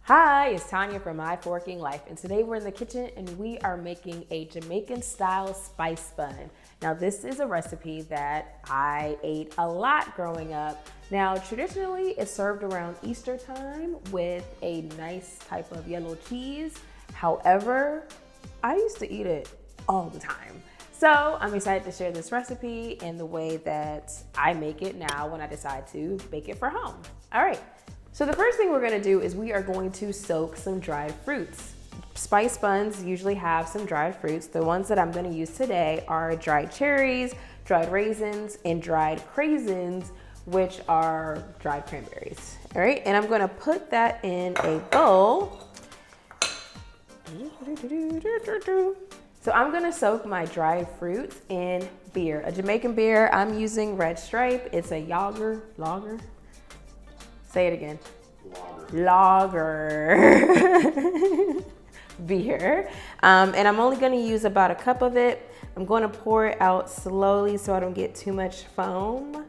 Hi, it's Tanya from My Forking Life, and today we're in the kitchen and we are making a Jamaican style spice bun. Now this is a recipe that I ate a lot growing up. Now traditionally it's served around Easter time with a nice type of yellow cheese. However, I used to eat it all the time. So I'm excited to share this recipe and the way that I make it now when I decide to bake it for home. All right. So the first thing we're gonna do is we are going to soak some dried fruits. Spice buns usually have some dried fruits. The ones that I'm gonna use today are dried cherries, dried raisins, and dried craisins, which are dried cranberries. All right, and I'm gonna put that in a bowl. So I'm gonna soak my dried fruits in beer. A Jamaican beer, I'm using Red Stripe. It's a lager. Say it again. Lager beer. And I'm only gonna use about a cup of it. I'm gonna pour it out slowly so I don't get too much foam.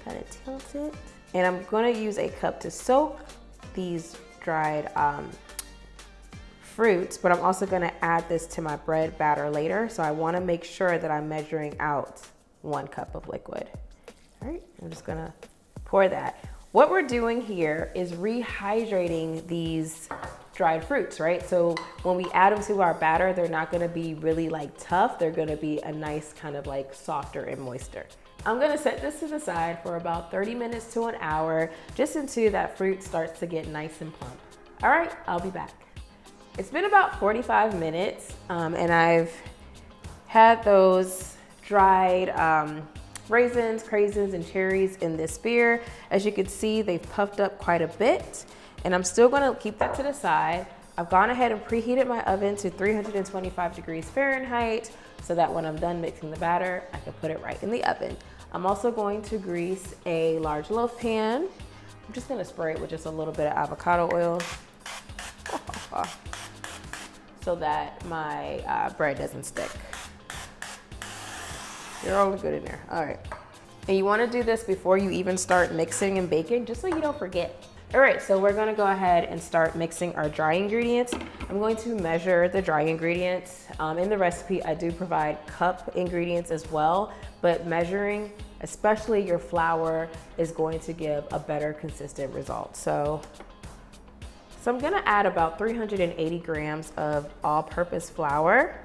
Kind of tilt it. And I'm gonna use a cup to soak these dried fruits, but I'm also gonna add this to my bread batter later. So I wanna make sure that I'm measuring out 1 cup of liquid. All right, I'm just gonna pour that. What we're doing here is rehydrating these dried fruits, right? So when we add them to our batter, they're not gonna be really like tough. They're gonna be a nice kind of like softer and moister. I'm gonna set this to the side for about 30 minutes to an hour, just until that fruit starts to get nice and plump. All right, I'll be back. It's been about 45 minutes and I've had those dried raisins, craisins, and cherries in this beer. As you can see, they've puffed up quite a bit, and I'm still gonna keep that to the side. I've gone ahead and preheated my oven to 325 degrees Fahrenheit so that when I'm done mixing the batter, I can put it right in the oven. I'm also going to grease a large loaf pan. I'm just gonna spray it with just a little bit of avocado oil so that my bread doesn't stick. You're all good in there. All right. And you want to do this before you even start mixing and baking, just so you don't forget. All right, so we're going to go ahead and start mixing our dry ingredients. I'm going to measure the dry ingredients. In the recipe, I do provide cup ingredients as well, but measuring, especially your flour, is going to give a better consistent result. So I'm going to add about 380 grams of all-purpose flour.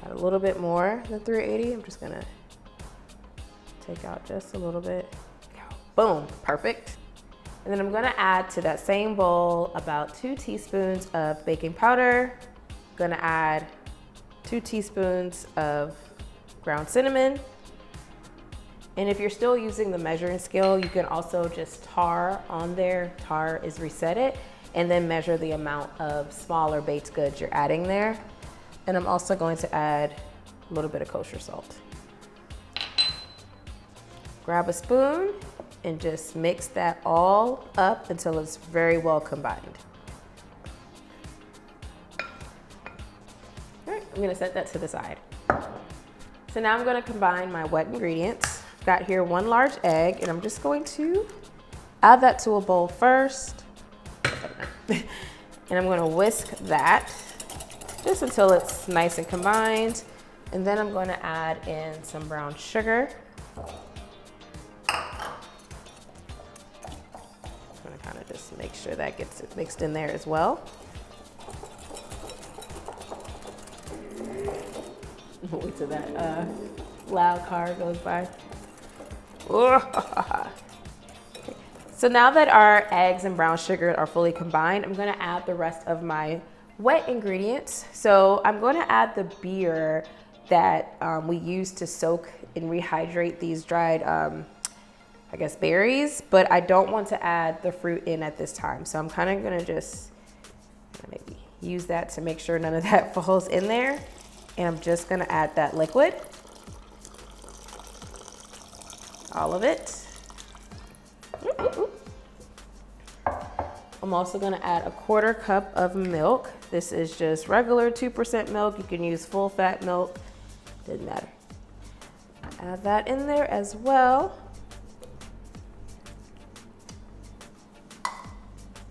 Got a little bit more than 380. I'm just gonna take out just a little bit. Boom, perfect. And then I'm gonna add to that same bowl about 2 teaspoons of baking powder. I'm gonna add 2 teaspoons of ground cinnamon. And if you're still using the measuring scale, you can also just tar on there. Tar is reset it, and then measure the amount of smaller baked goods you're adding there. And I'm also going to add a little bit of kosher salt. Grab a spoon and just mix that all up until it's very well combined. All right, I'm gonna set that to the side. So now I'm gonna combine my wet ingredients. I've got here 1 large egg, and I'm just going to add that to a bowl first. And I'm gonna whisk that just until it's nice and combined. And then I'm going to add in some brown sugar. I'm going to kind of just make sure that gets it mixed in there as well. Wait till that loud car goes by. So now that our eggs and brown sugar are fully combined, I'm going to add the rest of my wet ingredients. So I'm going to add the beer that we use to soak and rehydrate these dried, I guess, berries, but I don't want to add the fruit in at this time. So I'm kind of going to just maybe use that to make sure none of that falls in there. And I'm just going to add that liquid, all of it. I'm also going to add a 1/4 cup of milk. This is just regular 2% milk. You can use full fat milk, doesn't matter. Add that in there as well.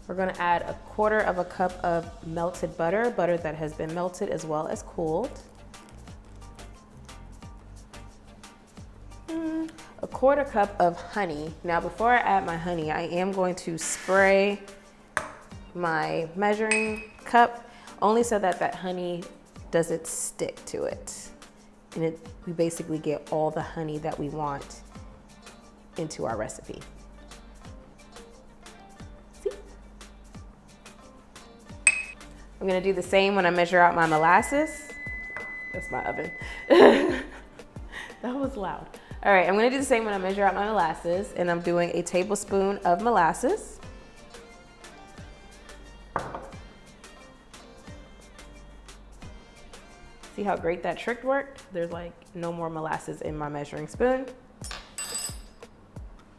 We're gonna add 1/4 cup of melted butter, butter that has been melted as well as cooled. 1/4 cup of honey. Now before I add my honey, I am going to spray my measuring cup only so that that honey doesn't stick to it. And we basically get all the honey that we want into our recipe. See? I'm gonna do the same when I measure out my molasses. That's my oven. That was loud. All right, I'm gonna do the same when I measure out my molasses, and I'm doing a tablespoon of molasses. See how great that trick worked? There's like no more molasses in my measuring spoon.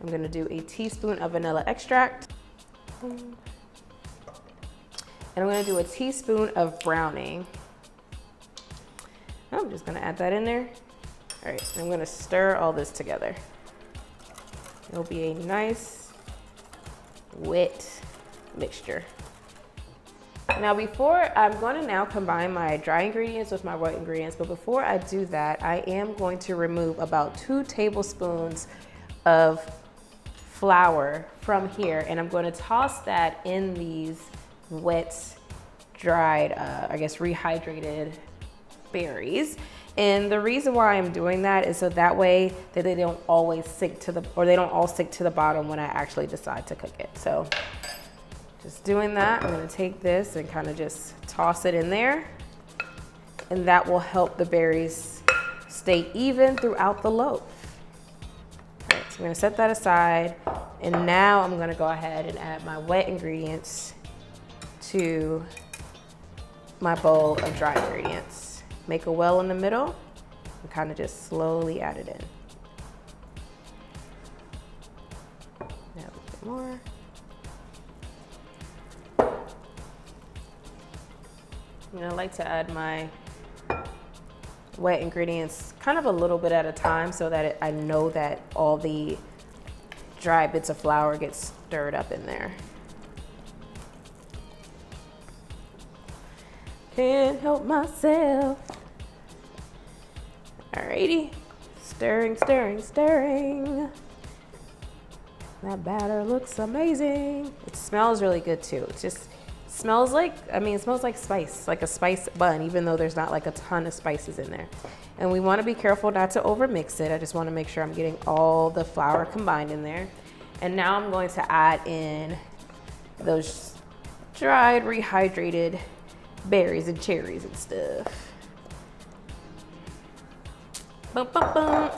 I'm gonna do a teaspoon of vanilla extract. And I'm gonna do a teaspoon of browning. I'm just gonna add that in there. All right, I'm gonna stir all this together. It'll be a nice, wet mixture. Now I'm going to now combine my dry ingredients with my wet ingredients, but before I do that, I am going to remove about 2 tablespoons of flour from here, and I'm going to toss that in these wet, dried, I guess rehydrated berries. And the reason why I'm doing that is so that way that they don't always sink to the, or they don't all stick to the bottom when I actually decide to cook it. So just doing that, I'm gonna take this and kind of just toss it in there. And that will help the berries stay even throughout the loaf. All right, so I'm gonna set that aside. And now I'm gonna go ahead and add my wet ingredients to my bowl of dry ingredients. Make a well in the middle and kind of just slowly add it in. Add a little bit more. And I like to add my wet ingredients kind of a little bit at a time so that I know that all the dry bits of flour get stirred up in there. Can't help myself. Alrighty, stirring, stirring, stirring. That batter looks amazing. It smells really good too. It just smells like, it smells like spice, like a spice bun, even though there's not like a ton of spices in there. And we wanna be careful not to over mix it. I just wanna make sure I'm getting all the flour combined in there. And now I'm going to add in those dried, rehydrated berries and cherries and stuff. Bum, bum, bum.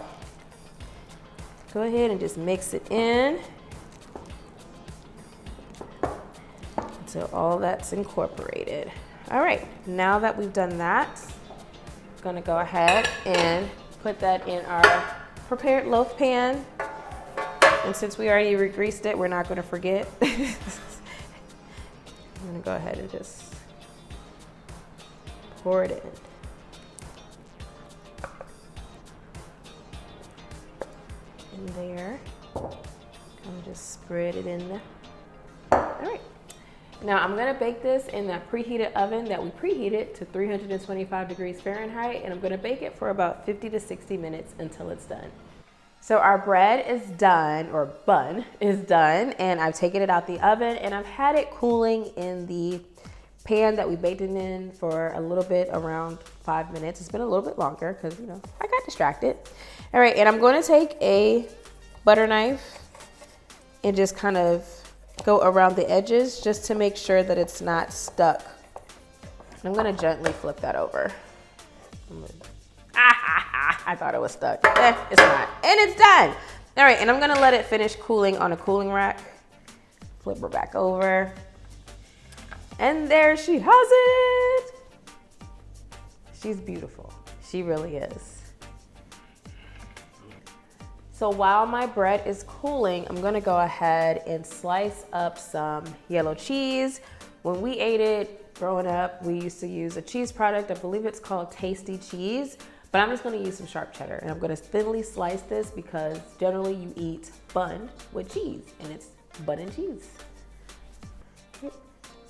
Go ahead and just mix it in until all that's incorporated. All right, now that we've done that, I'm gonna go ahead and put that in our prepared loaf pan. And since we already re-greased it, we're not gonna forget. I'm gonna go ahead and just pour it in. In there. I'm just spread it in there. All right. Now I'm gonna bake this in that preheated oven that we preheated to 325 degrees Fahrenheit, and I'm gonna bake it for about 50 to 60 minutes until it's done. So our bread is done, or bun is done, and I've taken it out the oven and I've had it cooling in the pan that we baked it in for a little bit, around 5 minutes. It's been a little bit longer because, you know, I got distracted. All right, and I'm going to take a butter knife and just kind of go around the edges just to make sure that it's not stuck. And I'm going to gently flip that over. I thought it was stuck. It's not. And it's done. All right, and I'm going to let it finish cooling on a cooling rack. Flip her back over. And there she has it. She's beautiful. She really is. So while my bread is cooling, I'm gonna go ahead and slice up some yellow cheese. When we ate it growing up, we used to use a cheese product. I believe it's called Tasty Cheese, but I'm just gonna use some sharp cheddar, and I'm gonna thinly slice this because generally you eat bun with cheese, and it's bun and cheese.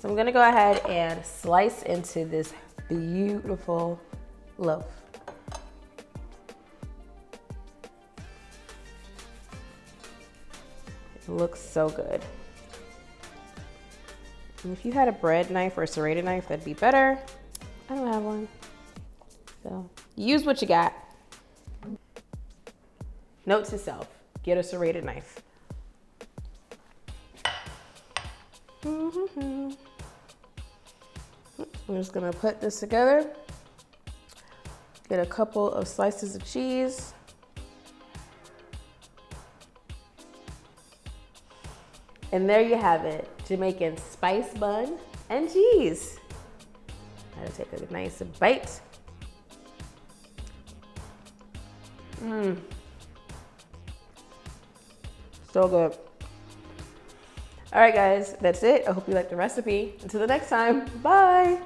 So I'm gonna go ahead and slice into this beautiful loaf. It looks so good. And if you had a bread knife or a serrated knife, that'd be better. I don't have one. So use what you got. Note to self, get a serrated knife. I'm just gonna put this together. Get a couple of slices of cheese. And there you have it, Jamaican spice bun and cheese. I'll take a nice bite. So good. All right, guys, that's it. I hope you liked the recipe. Until the next time, bye.